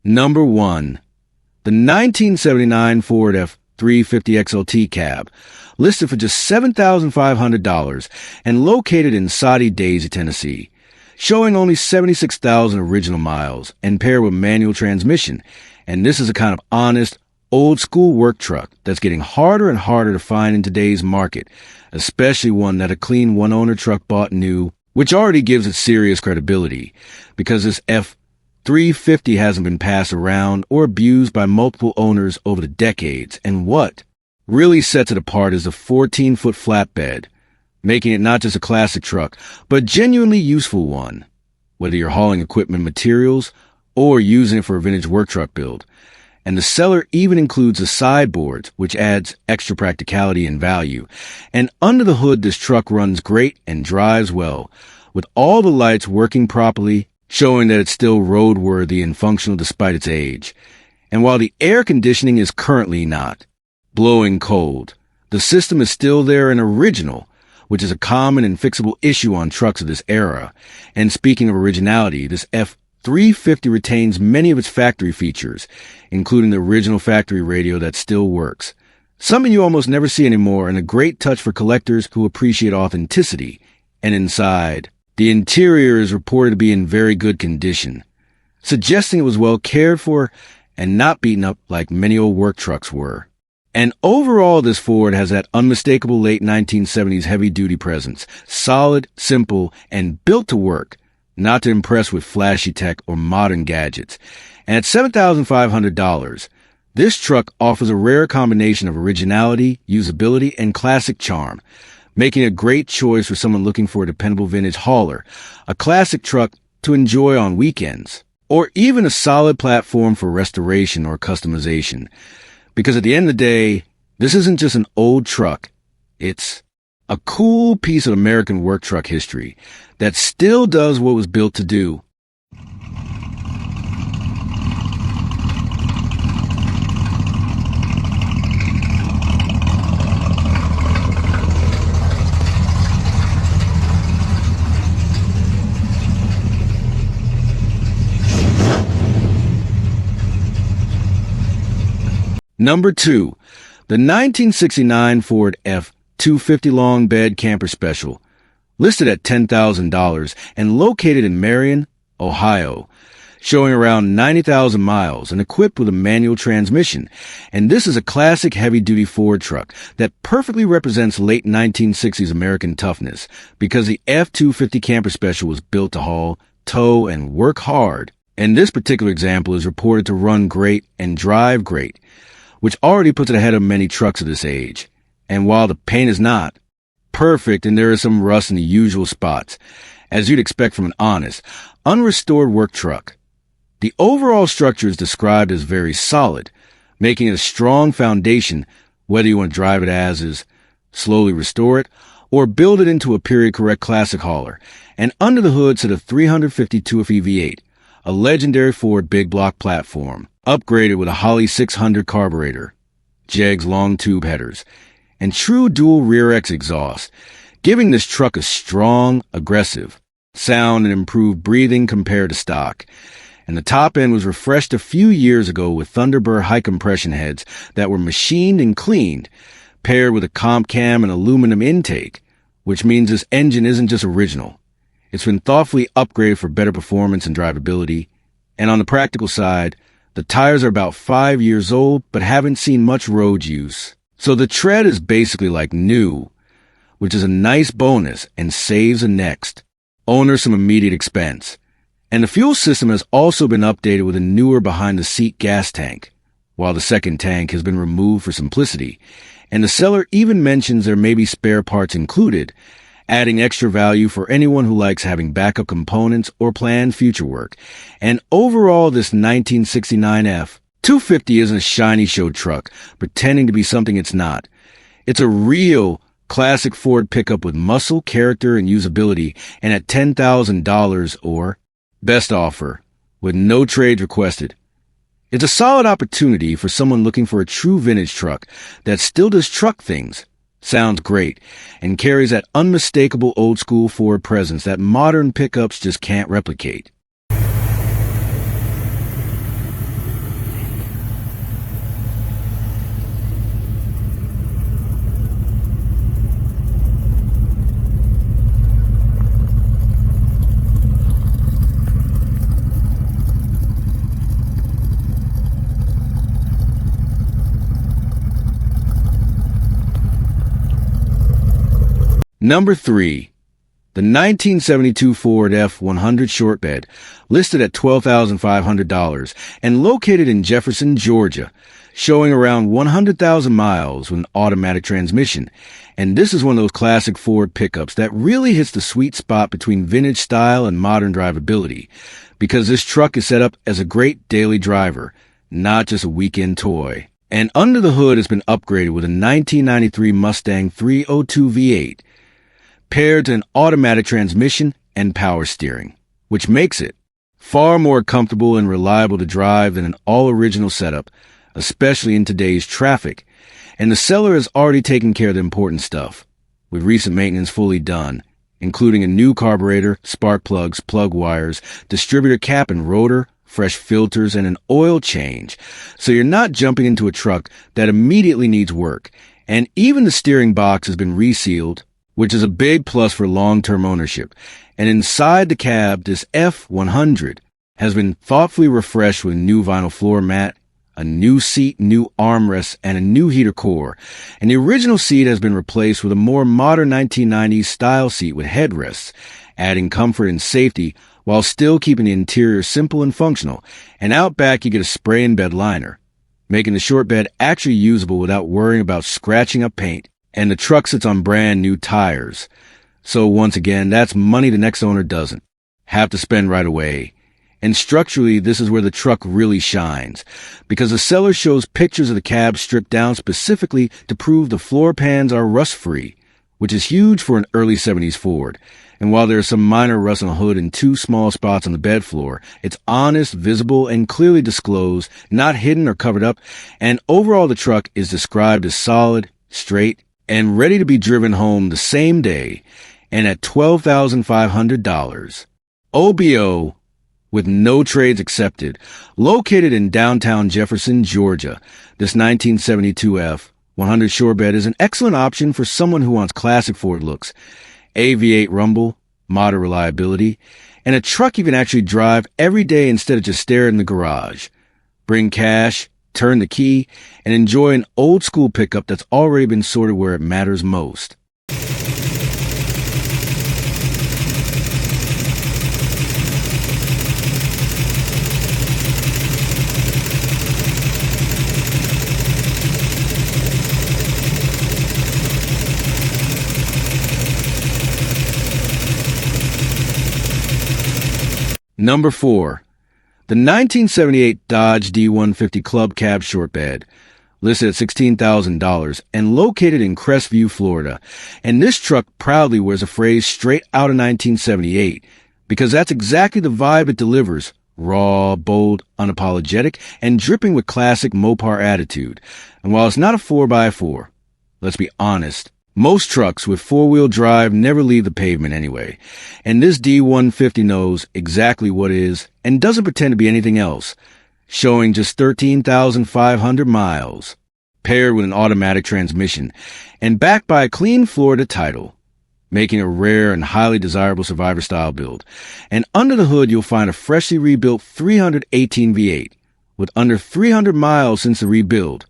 Number 1. The 1979 Ford F-350 XLT Cab, listed for just $7,500 and located in Soddy-Daisy, Tennessee, showing only 76,000 original miles and paired with manual transmission. And this is a kind of honest, old-school work truck that's getting harder and harder to find in today's market, especially one that a clean one-owner truck bought new, which already gives it serious credibility, because this F-350 hasn't been passed around or abused by multiple owners over the decades. And what really sets it apart is the 14-foot flatbed, making it not just a classic truck, but a genuinely useful one, whether you're hauling equipment materials or using it for a vintage work truck build. And the seller even includes the sideboards, which adds extra practicality and value. And under the hood, this truck runs great and drives well, with all the lights working properly, showing that it's still roadworthy and functional despite its age. And while the air conditioning is currently not blowing cold, the system is still there and original, which is a common and fixable issue on trucks of this era. And speaking of originality, this F-350 retains many of its factory features, including the original factory radio that still works, something you almost never see anymore, and a great touch for collectors who appreciate authenticity. And inside, the interior is reported to be in very good condition, suggesting it was well cared for and not beaten up like many old work trucks were. And overall, this Ford has that unmistakable late 1970s heavy-duty presence, solid, simple, and built to work, not to impress with flashy tech or modern gadgets. And at $7,500, this truck offers a rare combination of originality, usability, and classic charm, making a great choice for someone looking for a dependable vintage hauler, a classic truck to enjoy on weekends, or even a solid platform for restoration or customization. Because at the end of the day, this isn't just an old truck. It's a cool piece of American work truck history that still does what it was built to do. Number 2, the 1969 Ford F-250 Long Bed Camper Special, listed at $10,000 and located in Marion, Ohio, showing around 90,000 miles and equipped with a manual transmission. And this is a classic heavy-duty Ford truck that perfectly represents late 1960s American toughness, because the F-250 Camper Special was built to haul, tow, and work hard. And this particular example is reported to run great and drive great, which already puts it ahead of many trucks of this age. And while the paint is not perfect and there is some rust in the usual spots, as you'd expect from an honest, unrestored work truck, the overall structure is described as very solid, making it a strong foundation, whether you want to drive it as is, slowly restore it, or build it into a period-correct classic hauler. And under the hood sit a 350 2FE V8, a legendary Ford big block platform, upgraded with a Holley 600 carburetor, Jegs long tube headers, and true dual rear X exhaust, giving this truck a strong, aggressive sound and improved breathing compared to stock. And the top end was refreshed a few years ago with Thunderbird high compression heads that were machined and cleaned, paired with a comp cam and aluminum intake, which means this engine isn't just original. It's been thoughtfully upgraded for better performance and drivability. And on the practical side, the tires are about 5 years old, but haven't seen much road use. So the tread is basically like new, which is a nice bonus and saves the next owner some immediate expense. And the fuel system has also been updated with a newer behind-the-seat gas tank, while the second tank has been removed for simplicity. And the seller even mentions there may be spare parts included, adding extra value for anyone who likes having backup components or planned future work. And overall, this 1969 F-250 isn't a shiny show truck, pretending to be something it's not. It's a real classic Ford pickup with muscle, character, and usability, and at $10,000 or best offer, with no trades requested. It's a solid opportunity for someone looking for a true vintage truck that still does truck things, sounds great, and carries that unmistakable old-school Ford presence that modern pickups just can't replicate. Number 3. The 1972 Ford F-100 Shortbed, listed at $12,500 and located in Jefferson, Georgia, showing around 100,000 miles with an automatic transmission. And this is one of those classic Ford pickups that really hits the sweet spot between vintage style and modern drivability, because this truck is set up as a great daily driver, not just a weekend toy. And under the hood has been upgraded with a 1993 Mustang 302 V8, paired to an automatic transmission and power steering, which makes it far more comfortable and reliable to drive than an all-original setup, especially in today's traffic. And the seller has already taken care of the important stuff, with recent maintenance fully done, including a new carburetor, spark plugs, plug wires, distributor cap and rotor, fresh filters, and an oil change. So you're not jumping into a truck that immediately needs work. And even the steering box has been resealed, which is a big plus for long-term ownership. And inside the cab, this F-100 has been thoughtfully refreshed with a new vinyl floor mat, a new seat, new armrests, and a new heater core. And the original seat has been replaced with a more modern 1990s style seat with headrests, adding comfort and safety while still keeping the interior simple and functional. And out back, you get a spray-in-bed liner, making the short bed actually usable without worrying about scratching up paint. And the truck sits on brand new tires. So once again, that's money the next owner doesn't have to spend right away. And structurally, this is where the truck really shines, because the seller shows pictures of the cab stripped down specifically to prove the floor pans are rust-free, which is huge for an early 70s Ford. And while there is some minor rust on the hood and 2 small spots on the bed floor, it's honest, visible, and clearly disclosed, not hidden or covered up. And overall, the truck is described as solid, straight, and ready to be driven home the same day, and at $12,500. OBO, with no trades accepted, located in downtown Jefferson, Georgia. This 1972 F-100 Shortbed is an excellent option for someone who wants classic Ford looks, a V8 rumble, modern reliability, and a truck you can actually drive every day instead of just stare in the garage. Bring cash, turn the key, and enjoy an old-school pickup that's already been sorted where it matters most. Number 4. The 1978 Dodge D150 Club Cab Shortbed, listed at $16,000 and located in Crestview, Florida. And this truck proudly wears a phrase straight out of 1978, because that's exactly the vibe it delivers: raw, bold, unapologetic, and dripping with classic Mopar attitude. And while it's not a 4x4, let's be honest, most trucks with four-wheel drive never leave the pavement anyway, and this D150 knows exactly what is and doesn't pretend to be anything else, showing just 13,500 miles, paired with an automatic transmission, and backed by a clean Florida title, making a rare and highly desirable survivor-style build. And under the hood, you'll find a freshly rebuilt 318 V8 with under 300 miles since the rebuild,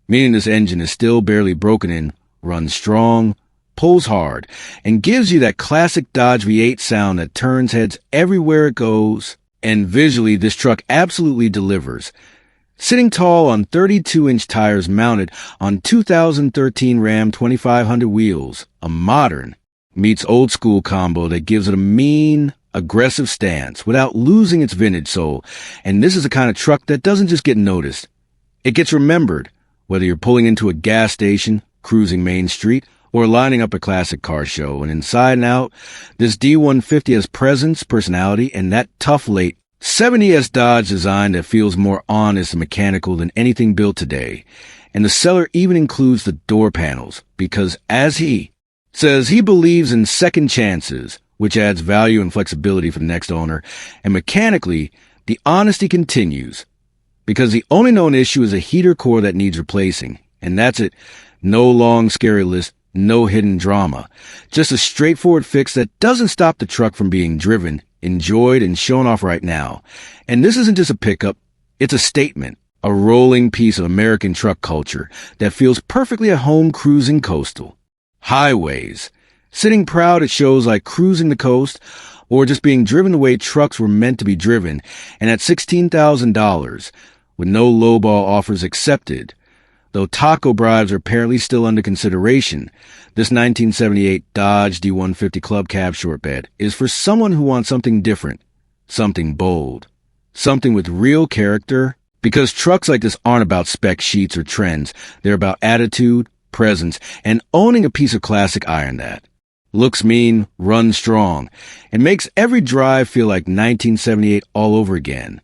meaning this engine is still barely broken in, runs strong, pulls hard, and gives you that classic Dodge V8 sound that turns heads everywhere it goes. And visually, this truck absolutely delivers. Sitting tall on 32-inch tires mounted on 2013 Ram 2500 wheels, a modern meets old school combo that gives it a mean, aggressive stance without losing its vintage soul. And this is the kind of truck that doesn't just get noticed. It gets remembered, whether you're pulling into a gas station, cruising Main Street, or lining up a classic car show. And inside and out, this D150 has presence, personality, and that tough late 70s Dodge design that feels more honest and mechanical than anything built today. And the seller even includes the door panels, because as he says, he believes in second chances, which adds value and flexibility for the next owner. And mechanically, the honesty continues, because the only known issue is a heater core that needs replacing. And that's it. No long, scary list, no hidden drama. Just a straightforward fix that doesn't stop the truck from being driven, enjoyed, and shown off right now. And this isn't just a pickup, it's a statement, a rolling piece of American truck culture that feels perfectly at home cruising coastal highways, sitting proud at shows like Cruising the Coast, or just being driven the way trucks were meant to be driven, and at $16,000, with no lowball offers accepted. Though taco bribes are apparently still under consideration, this 1978 Dodge D150 Club Cab Shortbed is for someone who wants something different, something bold, something with real character, because trucks like this aren't about spec sheets or trends. They're about attitude, presence, and owning a piece of classic iron that looks mean, runs strong, and makes every drive feel like 1978 all over again.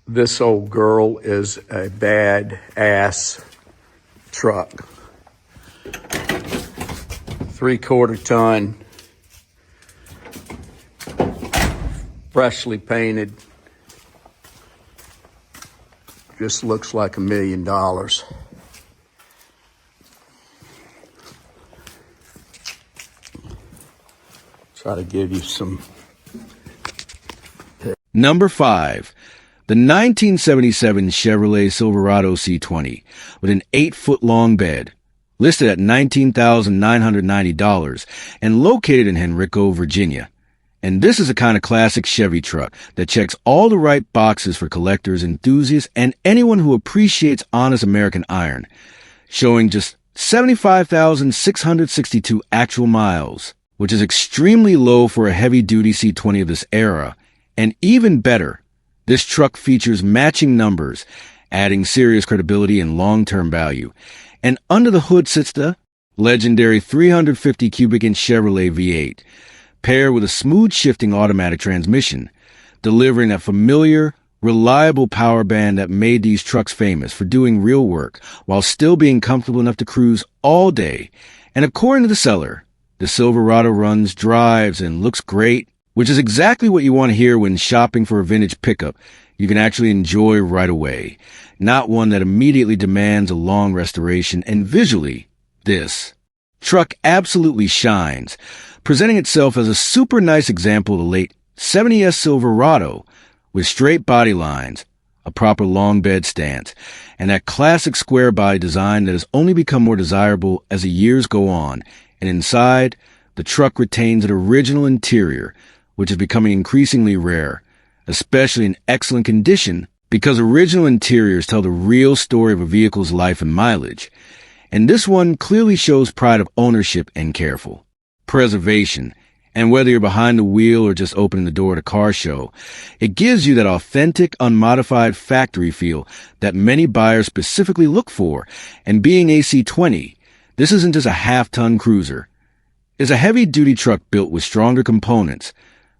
This old girl is a bad-ass truck. 3/4 ton, freshly painted. Just looks like $1 million. Try to give you some. Number 5. The 1977 Chevrolet Silverado C20 with an 8-foot-long bed, listed at $19,990 and located in Henrico, Virginia. And this is a kind of classic Chevy truck that checks all the right boxes for collectors, enthusiasts, and anyone who appreciates honest American iron, showing just 75,662 actual miles, which is extremely low for a heavy-duty C20 of this era. And even better, this truck features matching numbers, adding serious credibility and long-term value. And under the hood sits the legendary 350 cubic inch Chevrolet V8, paired with a smooth shifting automatic transmission, delivering that familiar, reliable power band that made these trucks famous for doing real work while still being comfortable enough to cruise all day. And according to the seller, the Silverado runs, drives, and looks great, which is exactly what you want to hear when shopping for a vintage pickup you can actually enjoy right away, not one that immediately demands a long restoration. And visually, this truck absolutely shines, presenting itself as a super nice example of the late 70s Silverado, with straight body lines, a proper long bed stance, and that classic square body design that has only become more desirable as the years go on. And inside, the truck retains an original interior, which is becoming increasingly rare, especially in excellent condition, because original interiors tell the real story of a vehicle's life and mileage. And this one clearly shows pride of ownership and careful preservation. And whether you're behind the wheel or just opening the door at a car show, it gives you that authentic, unmodified factory feel that many buyers specifically look for. And being a C20, this isn't just a half-ton cruiser. It's a heavy-duty truck built with stronger components,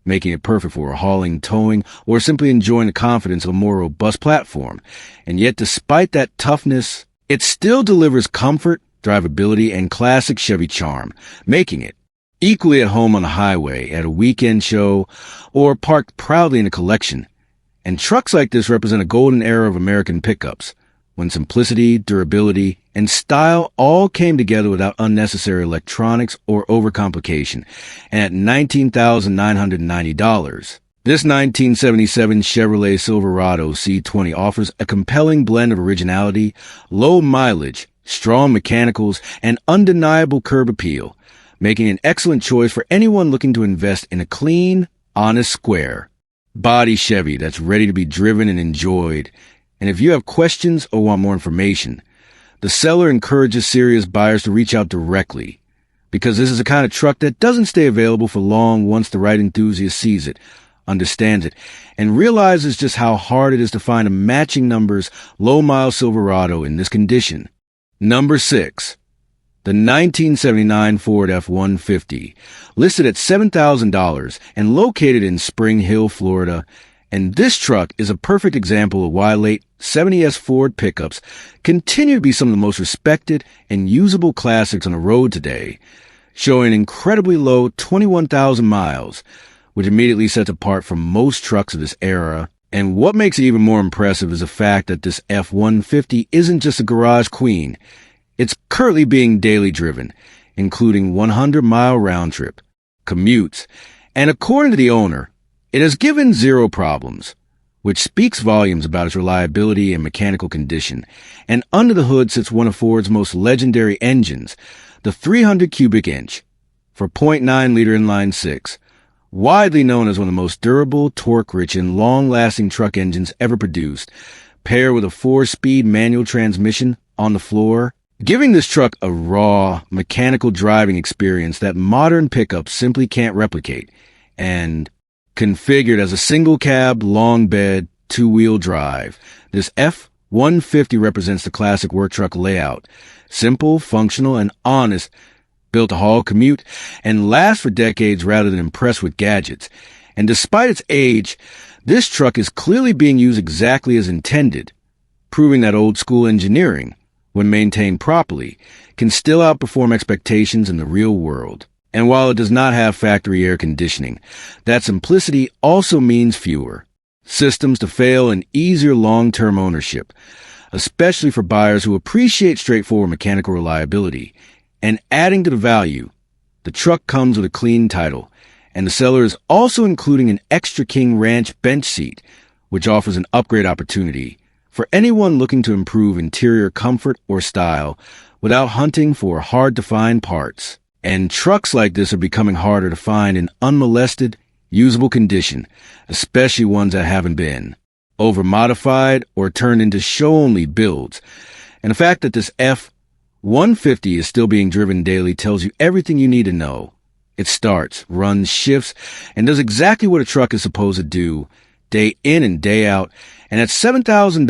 making it perfect for hauling, towing, or simply enjoying the confidence of a more robust platform. And yet, despite that toughness, it still delivers comfort, drivability, and classic Chevy charm, making it equally at home on the highway, at a weekend show, or parked proudly in a collection. And trucks like this represent a golden era of American pickups, when simplicity, durability, and style all came together without unnecessary electronics or overcomplication. And at $19,990, this 1977 Chevrolet Silverado C20 offers a compelling blend of originality, low mileage, strong mechanicals, and undeniable curb appeal, making an excellent choice for anyone looking to invest in a clean, honest, square body Chevy that's ready to be driven and enjoyed. And if you have questions or want more information, the seller encourages serious buyers to reach out directly, because this is the kind of truck that doesn't stay available for long once the right enthusiast sees it, understands it, and realizes just how hard it is to find a matching numbers low-mile Silverado in this condition. Number 6. The 1979 Ford F-150, listed at $7,000 and located in Spring Hill, Florida. And this truck is a perfect example of why late 70s Ford pickups continue to be some of the most respected and usable classics on the road today, showing incredibly low 21,000 miles, which immediately sets apart from most trucks of this era. And what makes it even more impressive is the fact that this F-150 isn't just a garage queen. It's currently being daily driven, including 100-mile round trip, commutes, and according to the owner, it has given zero problems, which speaks volumes about its reliability and mechanical condition. And under the hood sits one of Ford's most legendary engines, the 300 cubic inch, for 0.9-liter inline six, widely known as one of the most durable, torque-rich, and long-lasting truck engines ever produced, paired with a 4-speed manual transmission on the floor, giving this truck a raw, mechanical driving experience that modern pickups simply can't replicate, and configured as a single-cab, long-bed, two-wheel drive, this F-150 represents the classic work truck layout, simple, functional, and honest, built to haul, commute, and last for decades rather than impress with gadgets. And despite its age, this truck is clearly being used exactly as intended, proving that old-school engineering, when maintained properly, can still outperform expectations in the real world. And while it does not have factory air conditioning, that simplicity also means fewer systems to fail and easier long-term ownership, especially for buyers who appreciate straightforward mechanical reliability. And adding to the value, the truck comes with a clean title, and the seller is also including an Extra King Ranch bench seat, which offers an upgrade opportunity for anyone looking to improve interior comfort or style without hunting for hard-to-find parts. And trucks like this are becoming harder to find in unmolested, usable condition, especially ones that haven't been over-modified or turned into show-only builds. And the fact that this F-150 is still being driven daily tells you everything you need to know. It starts, runs, shifts, and does exactly what a truck is supposed to do, day in and day out. And at $7,000,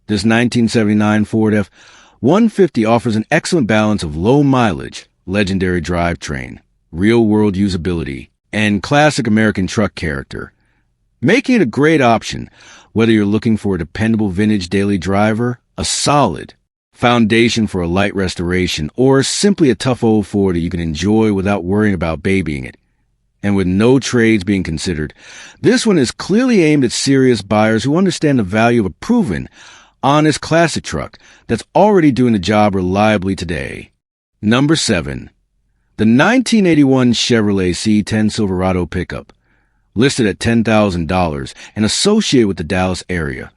this 1979 Ford F-150 offers an excellent balance of low mileage, legendary drivetrain, real-world usability, and classic American truck character, making it a great option whether you're looking for a dependable vintage daily driver, a solid foundation for a light restoration, or simply a tough old Ford that you can enjoy without worrying about babying it. And with no trades being considered, this one is clearly aimed at serious buyers who understand the value of a proven, honest classic truck that's already doing the job reliably today. Number 7. The 1981 Chevrolet C10 Silverado pickup, listed at $10,000 and associated with the Dallas area,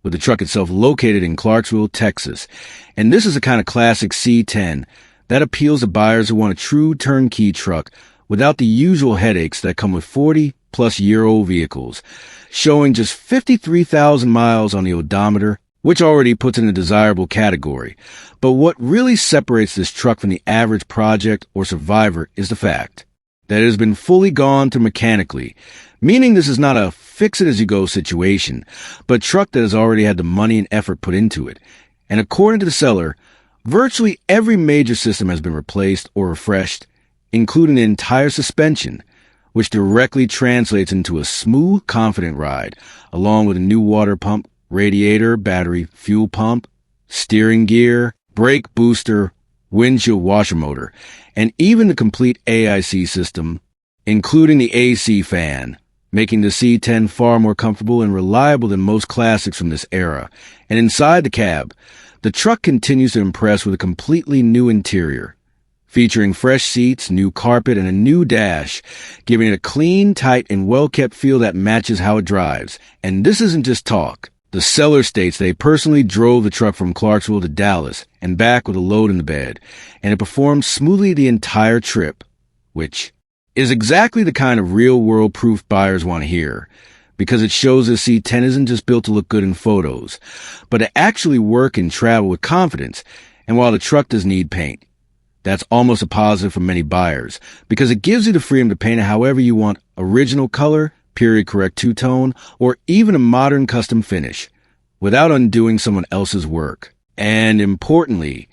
with the truck itself located in Clarksville, Texas. And this is a kind of classic C10 that appeals to buyers who want a true turnkey truck without the usual headaches that come with 40-plus-year-old vehicles, showing just 53,000 miles on the odometer, which already puts it in a desirable category. But what really separates this truck from the average project or survivor is the fact that it has been fully gone through mechanically, meaning this is not a fix-it-as-you-go situation, but a truck that has already had the money and effort put into it. And according to the seller, virtually every major system has been replaced or refreshed, including the entire suspension, which directly translates into a smooth, confident ride, along with a new water pump, radiator, battery, fuel pump, steering gear, brake booster, windshield washer motor, and even the complete AIC system, including the AC fan, making the C10 far more comfortable and reliable than most classics from this era. And inside the cab, the truck continues to impress with a completely new interior, featuring fresh seats, new carpet, and a new dash, giving it a clean, tight, and well-kept feel that matches how it drives. And this isn't just talk. The seller states they personally drove the truck from Clarksville to Dallas and back with a load in the bed, and it performed smoothly the entire trip, which is exactly the kind of real-world proof buyers want to hear, because it shows the C10 isn't just built to look good in photos, but to actually work and travel with confidence. And while the truck does need paint, that's almost a positive for many buyers, because it gives you the freedom to paint it however you want: original color, period correct two-tone, or even a modern custom finish, without undoing someone else's work. And importantly,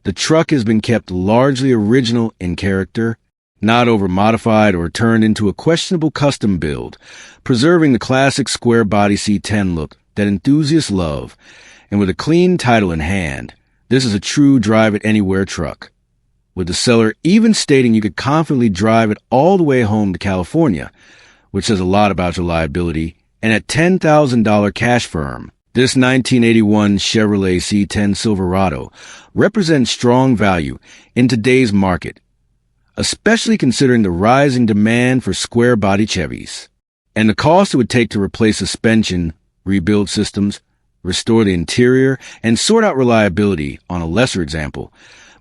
the truck has been kept largely original in character, not over-modified or turned into a questionable custom build, preserving the classic square-body C10 look that enthusiasts love. And with a clean title in hand, this is a true drive-it-anywhere truck, with the seller even stating you could confidently drive it all the way home to California, which says a lot about your liability. And at $10,000 cash firm, this 1981 Chevrolet C10 Silverado represents strong value in today's market, especially considering the rising demand for square-body Chevys, and the cost it would take to replace suspension, rebuild systems, restore the interior, and sort out reliability on a lesser example.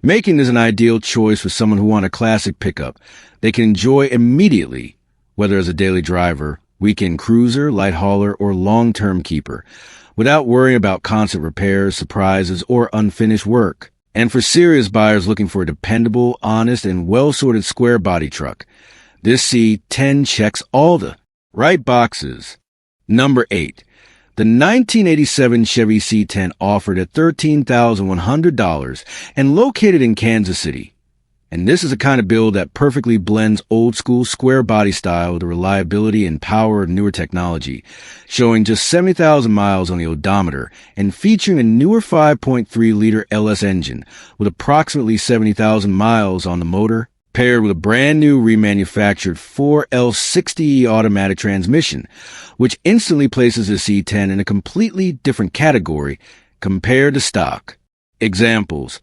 making this an ideal choice for someone who wants a classic pickup they can enjoy immediately, whether as a daily driver, weekend cruiser, light hauler, or long-term keeper, without worrying about constant repairs, surprises, or unfinished work. And for serious buyers looking for a dependable, honest, and well-sorted square body truck, this C10 checks all the right boxes. Number 8. The 1987 Chevy C10 offered at $13,100 and located in Kansas City. And this is a kind of build that perfectly blends old-school square body style with the reliability and power of newer technology, showing just 70,000 miles on the odometer and featuring a newer 5.3-liter LS engine with approximately 70,000 miles on the motor, paired with a brand-new remanufactured 4L60E automatic transmission, which instantly places the C10 in a completely different category compared to stock. Examples.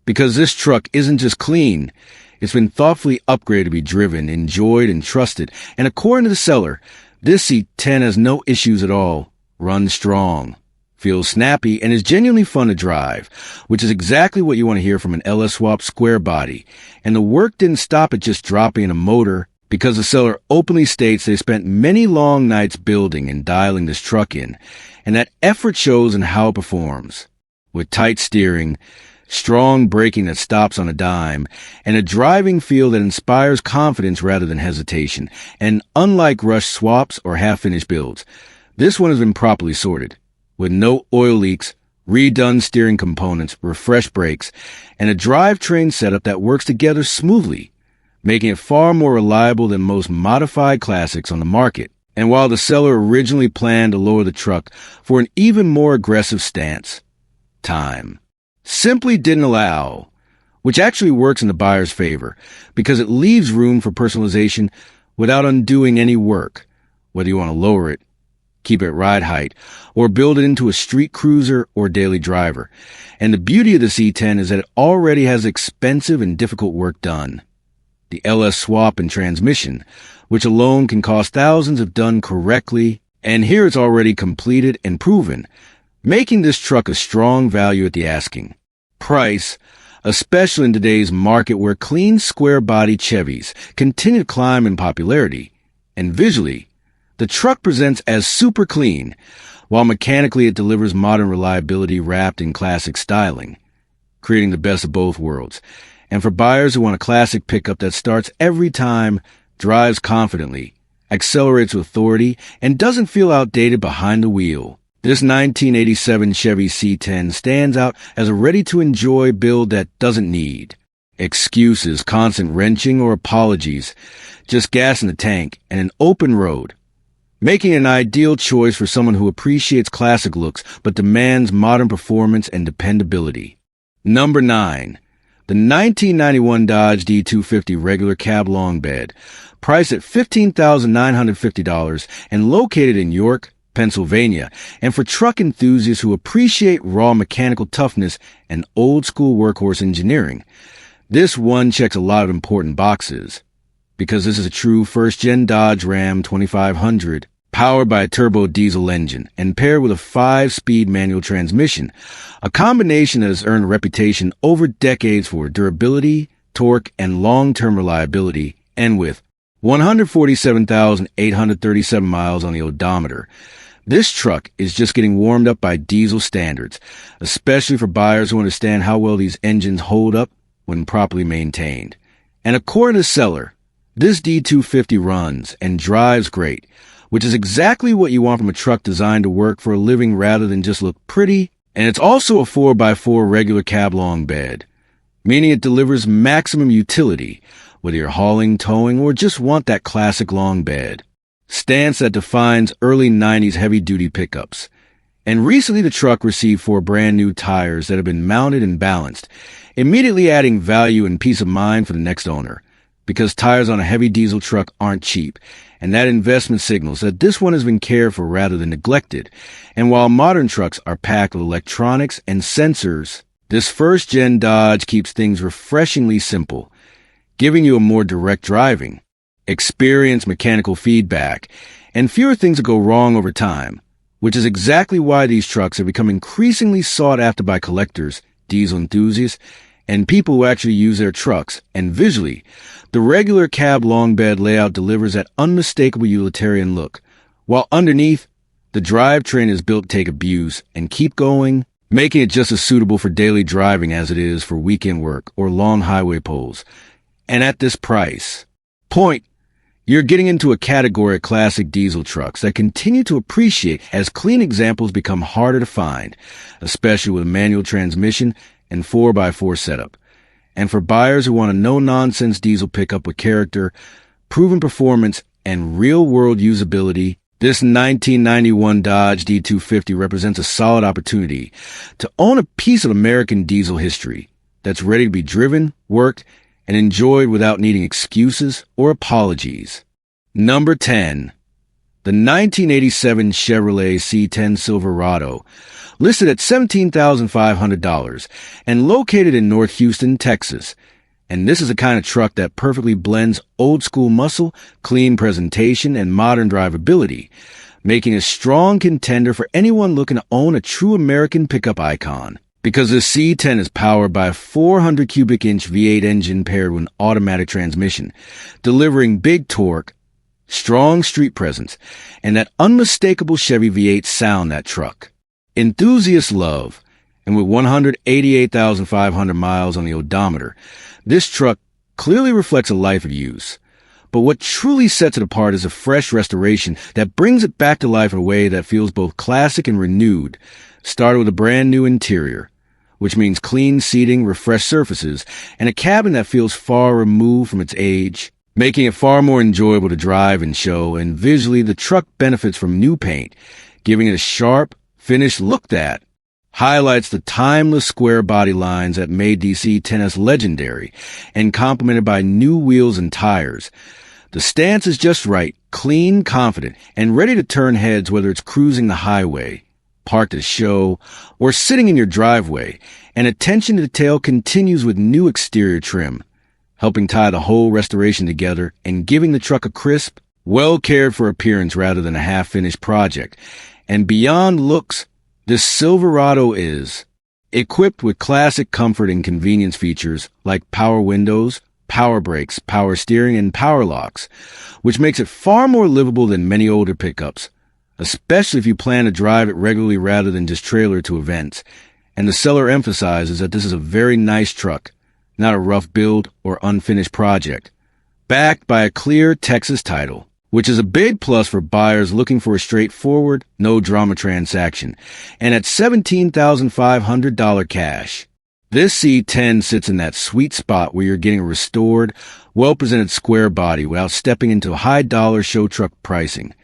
Because this truck isn't just clean, it's been thoughtfully upgraded to be driven, enjoyed, and trusted, and according to the seller, this C10 has no issues at all, runs strong, feels snappy, and is genuinely fun to drive, which is exactly what you want to hear from an LS Swap square body. And the work didn't stop at just dropping in a motor, because the seller openly states they spent many long nights building and dialing this truck in, and that effort shows in how it performs. With tight steering, strong braking that stops on a dime, and a driving feel that inspires confidence rather than hesitation. And unlike rushed swaps or half-finished builds, this one has been properly sorted, with no oil leaks, redone steering components, refreshed brakes, and a drivetrain setup that works together smoothly, making it far more reliable than most modified classics on the market. And while the seller originally planned to lower the truck for an even more aggressive stance, time simply didn't allow, which actually works in the buyer's favor because it leaves room for personalization without undoing any work, whether you want to lower it, keep it ride height, or build it into a street cruiser or daily driver. And the beauty of the C10 is that it already has expensive and difficult work done. The LS swap and transmission, which alone can cost thousands if done correctly, and here it's already completed and proven, making this truck a strong value at the asking price, especially in today's market where clean square-bodied Chevys continue to climb in popularity. And visually, the truck presents as super clean, while mechanically it delivers modern reliability wrapped in classic styling, creating the best of both worlds. And for buyers who want a classic pickup that starts every time, drives confidently, accelerates with authority, and doesn't feel outdated behind the wheel, this 1987 Chevy C10 stands out as a ready-to-enjoy build that doesn't need excuses, constant wrenching, or apologies, just gas in the tank and an open road, making it an ideal choice for someone who appreciates classic looks but demands modern performance and dependability. Number 9. The 1991 Dodge D250 regular cab long bed, priced at $15,950 and located in York, Pennsylvania, and for truck enthusiasts who appreciate raw mechanical toughness and old-school workhorse engineering. This one checks a lot of important boxes, because this is a true first-gen Dodge Ram 2500, powered by a turbo diesel engine and paired with a 5-speed manual transmission, a combination that has earned a reputation over decades for durability, torque, and long-term reliability, and with 147,837 miles on the odometer. This truck is just getting warmed up by diesel standards, especially for buyers who understand how well these engines hold up when properly maintained. And according to the seller, this D250 runs and drives great, which is exactly what you want from a truck designed to work for a living rather than just look pretty. And it's also a 4x4 regular cab long bed, meaning it delivers maximum utility, whether you're hauling, towing, or just want that classic long bed stance that defines early 90s heavy-duty pickups. And recently the truck received 4 brand new tires that have been mounted and balanced, immediately adding value and peace of mind for the next owner, because tires on a heavy diesel truck aren't cheap, and that investment signals that this one has been cared for rather than neglected. And while modern trucks are packed with electronics and sensors, this first-gen Dodge keeps things refreshingly simple, giving you a more direct driving experience, mechanical feedback, and fewer things that go wrong over time, which is exactly why these trucks have become increasingly sought after by collectors, diesel enthusiasts, and people who actually use their trucks. And visually, the regular cab long bed layout delivers that unmistakable utilitarian look, while underneath, the drivetrain is built to take abuse and keep going, making it just as suitable for daily driving as it is for weekend work or long highway pulls. And at this price point, you're getting into a category of classic diesel trucks that continue to appreciate as clean examples become harder to find, especially with a manual transmission and 4x4 setup. And for buyers who want a no-nonsense diesel pickup with character, proven performance, and real-world usability, this 1991 Dodge D250 represents a solid opportunity to own a piece of American diesel history that's ready to be driven, worked, and enjoyed without needing excuses or apologies. Number 10. The 1987 Chevrolet C10 Silverado, listed at $17,500 and located in North Houston, Texas. And this is the kind of truck that perfectly blends old-school muscle, clean presentation, and modern drivability, making a strong contender for anyone looking to own a true American pickup icon. Because the C10 is powered by a 400 cubic inch V8 engine paired with an automatic transmission, delivering big torque, strong street presence, and that unmistakable Chevy V8 sound that truck. Enthusiasts love, and with 188,500 miles on the odometer, this truck clearly reflects a life of use. But what truly sets it apart is a fresh restoration that brings it back to life in a way that feels both classic and renewed, started with a brand new interior, which means clean seating, refreshed surfaces, and a cabin that feels far removed from its age, making it far more enjoyable to drive and show. And visually, the truck benefits from new paint, giving it a sharp, finished look that highlights the timeless square body lines that made the C10S legendary, and complemented by new wheels and tires. The stance is just right, clean, confident, and ready to turn heads whether it's cruising the highway, parked at a show, or sitting in your driveway. And attention to detail continues with new exterior trim, helping tie the whole restoration together and giving the truck a crisp, well-cared-for appearance rather than a half-finished project. And beyond looks, this Silverado is equipped with classic comfort and convenience features like power windows, power brakes, power steering, and power locks, which makes it far more livable than many older pickups, especially if you plan to drive it regularly rather than just trailer to events. And the seller emphasizes that this is a very nice truck, not a rough build or unfinished project, backed by a clear Texas title, which is a big plus for buyers looking for a straightforward, no-drama transaction. And at $17,500 cash, this C10 sits in that sweet spot where you're getting a restored, well-presented square body without stepping into high-dollar show truck pricing,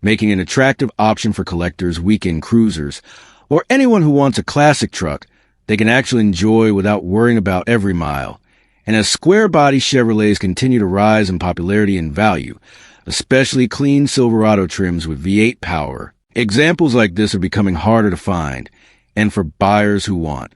making an attractive option for collectors, weekend cruisers, or anyone who wants a classic truck they can actually enjoy without worrying about every mile. And as square-body Chevrolets continue to rise in popularity and value, especially clean Silverado trims with V8 power, examples like this are becoming harder to find, and for buyers who want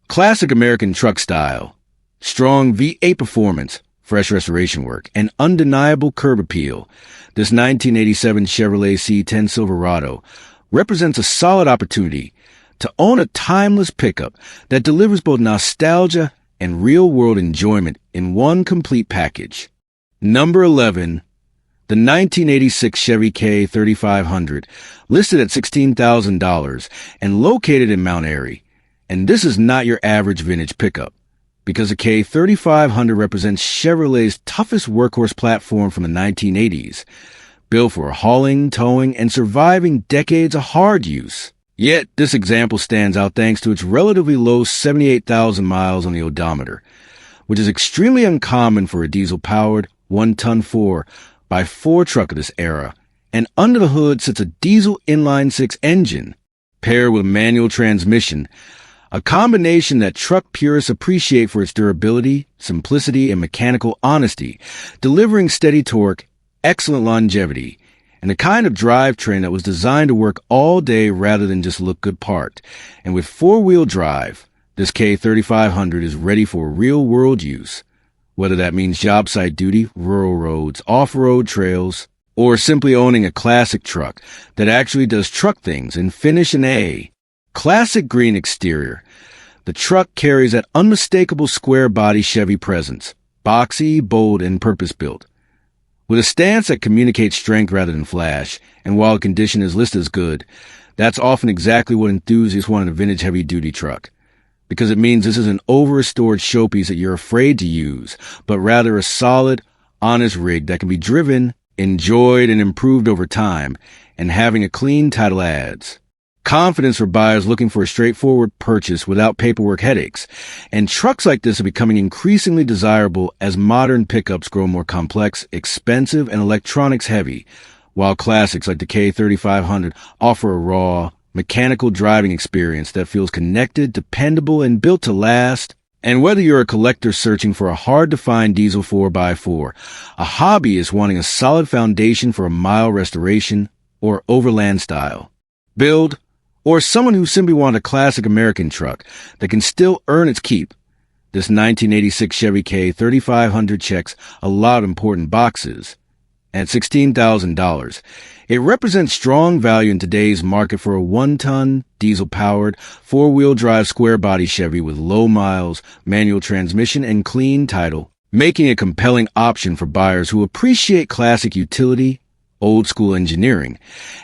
classic American truck style, strong V8 performance, fresh restoration work, and undeniable curb appeal, this 1987 Chevrolet C10 Silverado represents a solid opportunity to own a timeless pickup that delivers both nostalgia and real-world enjoyment in one complete package. Number 11. The 1986 Chevy K3500, listed at $16,000 and located in Mount Airy. And this is not your average vintage pickup, because the K3500 represents Chevrolet's toughest workhorse platform from the 1980s, built for hauling, towing, and surviving decades of hard use. Yet, this example stands out thanks to its relatively low 78,000 miles on the odometer, which is extremely uncommon for a diesel-powered 1-ton 4x4 truck of this era. And under the hood sits a diesel inline-six engine, paired with a manual transmission, a combination that truck purists appreciate for its durability, simplicity, and mechanical honesty, delivering steady torque, excellent longevity, and the kind of drivetrain that was designed to work all day rather than just look good parked. And with four-wheel drive, this K3500 is ready for real-world use, whether that means job site duty, rural roads, off-road trails, or simply owning a classic truck that actually does truck things and finish an A. Classic green exterior, The truck carries that unmistakable square-body Chevy presence, boxy, bold, and purpose-built. With a stance that communicates strength rather than flash, and while condition is listed as good, that's often exactly what enthusiasts want in a vintage heavy-duty truck. Because it means this is an over-restored showpiece that you're afraid to use, but rather a solid, honest rig that can be driven, enjoyed, and improved over time, and having a clean title adds confidence for buyers looking for a straightforward purchase without paperwork headaches. And trucks like this are becoming increasingly desirable as modern pickups grow more complex, expensive, and electronics heavy, while classics like the K3500 offer a raw, mechanical driving experience that feels connected, dependable, and built to last. And whether you're a collector searching for a hard-to-find diesel 4x4, a hobbyist wanting a solid foundation for a mild restoration or overland style build, or someone who simply wants a classic American truck that can still earn its keep, this 1986 Chevy K3500 checks a lot of important boxes. At $16,000, it represents strong value in today's market for a one-ton, diesel-powered, four-wheel drive square-body Chevy with low miles, manual transmission, and clean title, making a compelling option for buyers who appreciate classic utility, old-school engineering,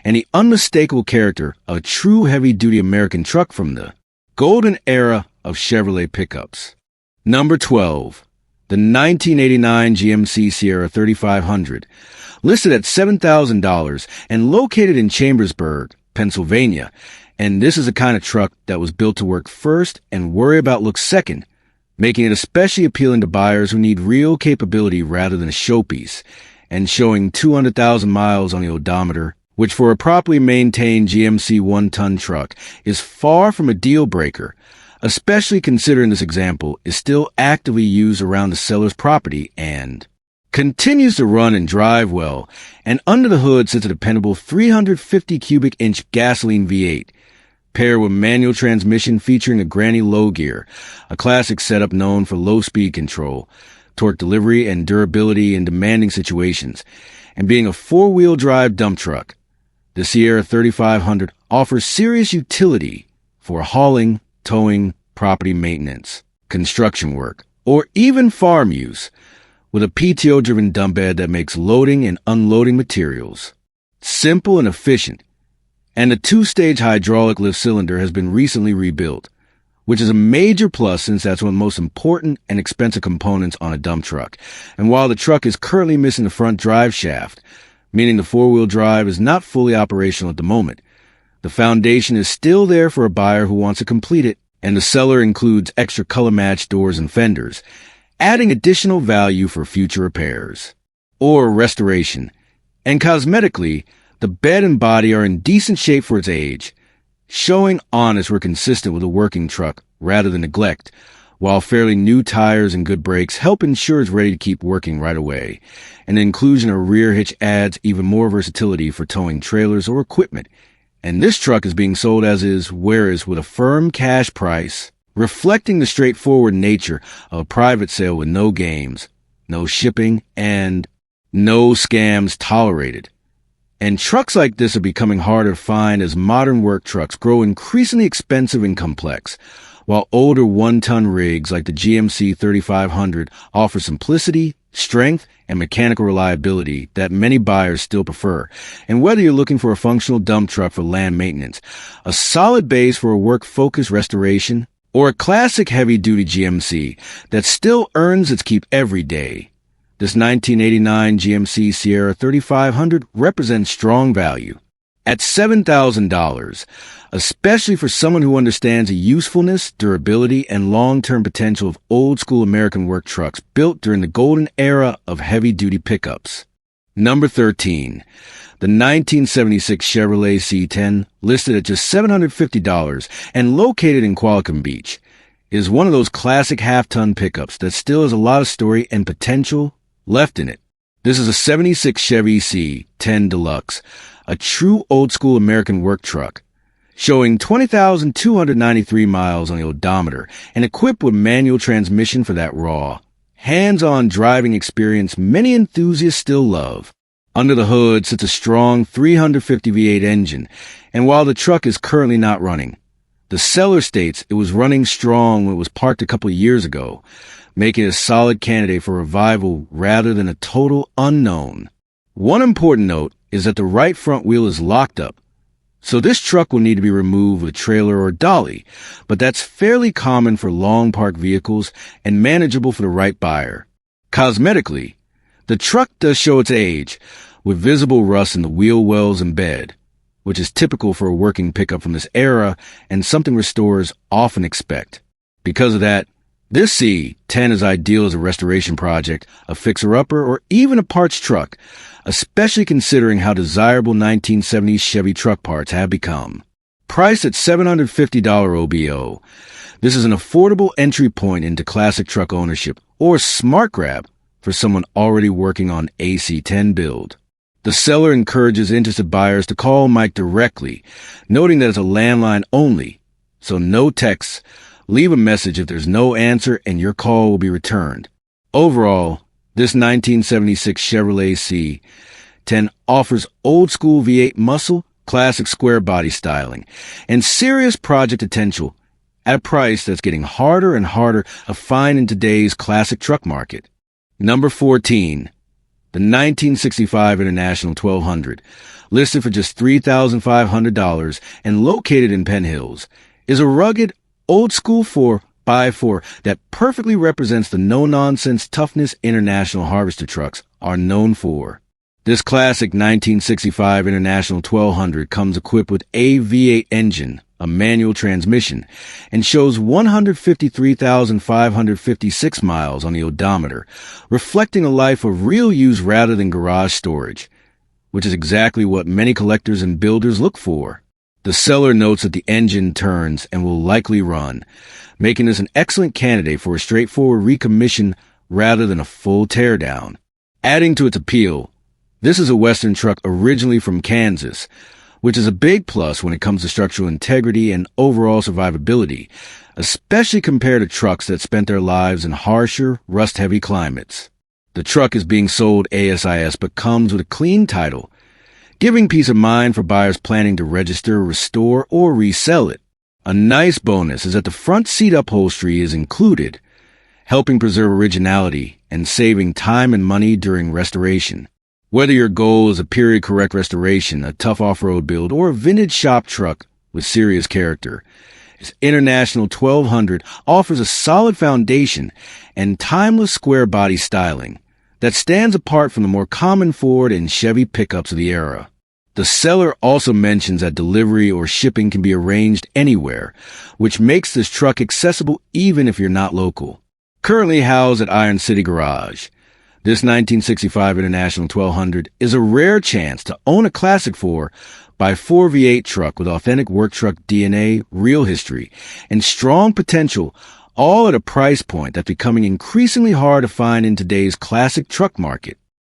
and the unmistakable character of a true heavy-duty American truck from the golden era of Chevrolet pickups. Number 12. The 1989 GMC Sierra 3500, listed at $7,000 and located in Chambersburg, Pennsylvania. And this is the kind of truck that was built to work first and worry about looks second, making it especially appealing to buyers who need real capability rather than a showpiece, and showing 200,000 miles on the odometer, which for a properly maintained GMC one-ton truck is far from a deal breaker, especially considering this example is still actively used around the seller's property and continues to run and drive well, and under the hood sits a dependable 350 cubic inch gasoline V8, paired with manual transmission featuring a granny low gear, a classic setup known for low speed control, torque delivery, and durability in demanding situations, and being a four-wheel drive dump truck. The Sierra 3500 offers serious utility for hauling, towing, property maintenance, construction work, or even farm use, with a PTO-driven dump bed that makes loading and unloading materials simple and efficient, and the two-stage hydraulic lift cylinder has been recently rebuilt, which is a major plus since that's one of the most important and expensive components on a dump truck. And while the truck is currently missing the front drive shaft, meaning the four-wheel drive is not fully operational at the moment, the foundation is still there for a buyer who wants to complete it, and the seller includes extra color-matched doors and fenders, adding additional value for future repairs or restoration. And cosmetically, the bed and body are in decent shape for its age, showing honest we're consistent with a working truck rather than neglect, while fairly new tires and good brakes help ensure it's ready to keep working right away. And the inclusion of a rear hitch adds even more versatility for towing trailers or equipment. And this truck is being sold as is, whereas with a firm cash price, reflecting the straightforward nature of a private sale with no games, no shipping, and no scams tolerated. And trucks like this are becoming harder to find as modern work trucks grow increasingly expensive and complex, while older one-ton rigs like the GMC 3500 offer simplicity, strength, and mechanical reliability that many buyers still prefer. And whether you're looking for a functional dump truck for land maintenance, a solid base for a work-focused restoration, or a classic heavy-duty GMC that still earns its keep every day, this 1989 GMC Sierra 3500 represents strong value at $7,000, especially for someone who understands the usefulness, durability, and long-term potential of old-school American work trucks built during the golden era of heavy-duty pickups. Number 13. The 1976 Chevrolet C10, listed at just $750 and located in Qualicum Beach, is one of those classic half-ton pickups that still has a lot of story and potential left in it. This is a 76 Chevy C10 Deluxe, a true old-school American work truck, showing 20,293 miles on the odometer and equipped with manual transmission for that raw, hands-on driving experience many enthusiasts still love. Under the hood sits a strong 350 V8 engine, and while the truck is currently not running, The seller states it was running strong when it was parked a couple of years ago, making it a solid candidate for revival rather than a total unknown. One important note is that the right front wheel is locked up, so this truck will need to be removed with a trailer or dolly, but that's fairly common for long park vehicles and manageable for the right buyer. Cosmetically, the truck does show its age, with visible rust in the wheel wells and bed, which is typical for a working pickup from this era and something restorers often expect. Because of that, this C10 is ideal as a restoration project, a fixer-upper, or even a parts truck, especially considering how desirable 1970s Chevy truck parts have become. Priced at $750 OBO, this is an affordable entry point into classic truck ownership, or a smart grab for someone already working on a C10 build. The seller encourages interested buyers to call Mike directly, noting that it's a landline only, so no texts. Leave a message if there's no answer and your call will be returned. Overall, this 1976 Chevrolet C10 offers old-school V8 muscle, classic square body styling, and serious project potential at a price that's getting harder and harder to find in today's classic truck market. Number 14. The 1965 International 1200, listed for just $3,500 and located in Penn Hills, is a rugged, old-school 4x4 that perfectly represents the no-nonsense toughness international harvester trucks are known for. This classic 1965 International 1200 comes equipped with a V8 engine, a manual transmission, and shows 153,556 miles on the odometer, reflecting a life of real use rather than garage storage, which is exactly what many collectors and builders look for. The seller notes that the engine turns and will likely run, making this an excellent candidate for a straightforward recommission rather than a full teardown. Adding to its appeal, this is a Western truck originally from Kansas, which is a big plus when it comes to structural integrity and overall survivability, especially compared to trucks that spent their lives in harsher, rust-heavy climates. The truck is being sold ASIS but comes with a clean title, giving peace of mind for buyers planning to register, restore, or resell it. A nice bonus is that the front seat upholstery is included, helping preserve originality and saving time and money during restoration. Whether your goal is a period-correct restoration, a tough off-road build, or a vintage shop truck with serious character, this International 1200 offers a solid foundation and timeless square body styling that stands apart from the more common Ford and Chevy pickups of the era. The seller also mentions that delivery or shipping can be arranged anywhere, which makes this truck accessible even if you're not local. Currently housed at Iron City Garage, this 1965 International 1200 is a rare chance to own a classic 4x4 V8 truck with authentic work truck DNA, real history, and strong potential, all at a price point that's becoming increasingly hard to find in today's classic truck market.